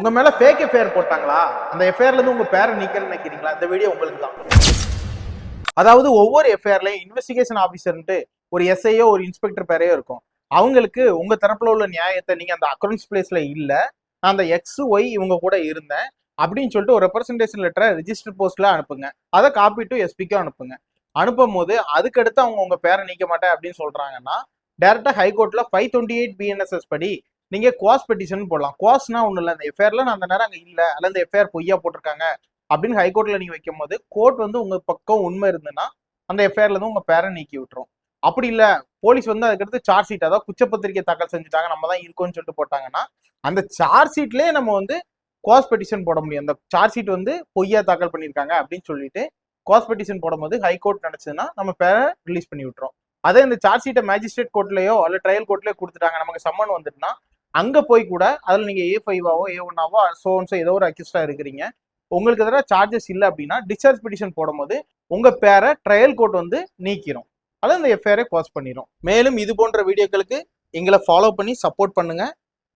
உங்க மேல fake FIR போட்டாங்களா? அந்த எஃப்ஐஆர்ல இருந்து உங்க பேரை நீக்கணும்னு நினைக்கிறீங்களா? இந்த வீடியோ உங்களுக்கு தான். அதாவது ஒவ்வொரு எஃப்ஐஆர்லயும் இன்வெஸ்டிகேஷன் ஆபீசர்ன்ட்டு ஒரு எஸ்ஐயோ ஒரு இன்ஸ்பெக்டர் பேரையோ இருக்கும். அவங்களுக்கு உங்க தரப்புல உள்ள நியாயத்தை நீங்க அந்த அக்கௌண்ட்ஸ் பிளேஸ்ல இல்ல, நான் அந்த எக்ஸ் ஒய் இவங்க கூட இருந்தேன் அப்படின்னு சொல்லிட்டு ஒரு ரெப்ரசன்டேஷன் லெட்டரை ரிஜிஸ்டர் போஸ்ட்ல அனுப்புங்க. அதை காப்பி டு எஸ்பிக்கும் அனுப்புங்க. அனுப்பும் போது அதுக்கடுத்து அவங்க உங்க பேரை நீக்க மாட்டேன் அப்படின்னு சொல்றாங்கன்னா டைரக்டா ஹைகோர்ட்ல 528 பிஎன்எஸ்எஸ் படி நீங்க குவாஸ் பெட்டிஷன் போடலாம். குவாஸ்னா ஒண்ணு இல்லை, அந்த எஃப்ஐஆர்ல நான் அந்த நேரம் அங்க இல்ல அல்ல அந்த எஃப்ஐஆர் பொய்யா போட்டிருக்காங்க அப்படின்னு ஹைகோர்ட்ல நீங்க வைக்கும் போது கோர்ட் வந்து உங்க பக்கம் உண்மை இருந்துன்னா அந்த எஃப்ஐஆர்ல இருந்து உங்க பேரை நீக்கி விட்டுரும். அப்படி இல்ல போலீஸ் வந்து அதுக்கடுத்து சார்ஜ் ஷீட் அதாவது குற்றப்பத்திரிக்கை தாக்கல் செஞ்சுட்டாங்க நம்ம தான் இருக்கோம்னு சொல்லிட்டு போட்டாங்கன்னா அந்த சார்ஜ் ஷீட்லயே நம்ம வந்து குவாஸ் பெட்டிஷன் போட முடியும். அந்த சார்ஜ் ஷீட் வந்து பொய்யா தாக்கல் பண்ணியிருக்காங்க அப்படின்னு சொல்லிட்டு குவாஸ் பெட்டிஷன் போடும்போது ஹைகோர்ட் நினைச்சதுன்னா நம்ம பேரை ரிலீஸ் பண்ணி விட்டுரும். அதே இந்த சார்ஜ் ஷீட்டை மேஜிஸ்ட்ரேட் கோர்ட்லயோ அல்ல ட்ரையல் கோர்ட்லயோ கொடுத்துட்டாங்க நமக்கு சம்மன் வந்துட்டுனா அங்க போய் கூட அதுல நீங்க A5ஆவோ A1ஆவோ சோன்ஸோ ஏதோ ஒரு அக்யூஸ்டா இருக்கிறீங்க, உங்களுக்கு எதிராக சார்ஜஸ் இல்லை அப்படின்னா டிஸ்சார்ஜ் பெட்டிஷன் போடும்போது உங்க பேரை ட்ரையல் கோர்ட் வந்து நீக்கிரும். அதை அந்த எஃப்ஐஆரை க்ளோஸ் பண்ணிடும். மேலும் இது போன்ற வீடியோக்களுக்கு எங்களை ஃபாலோ பண்ணி சப்போர்ட் பண்ணுங்க.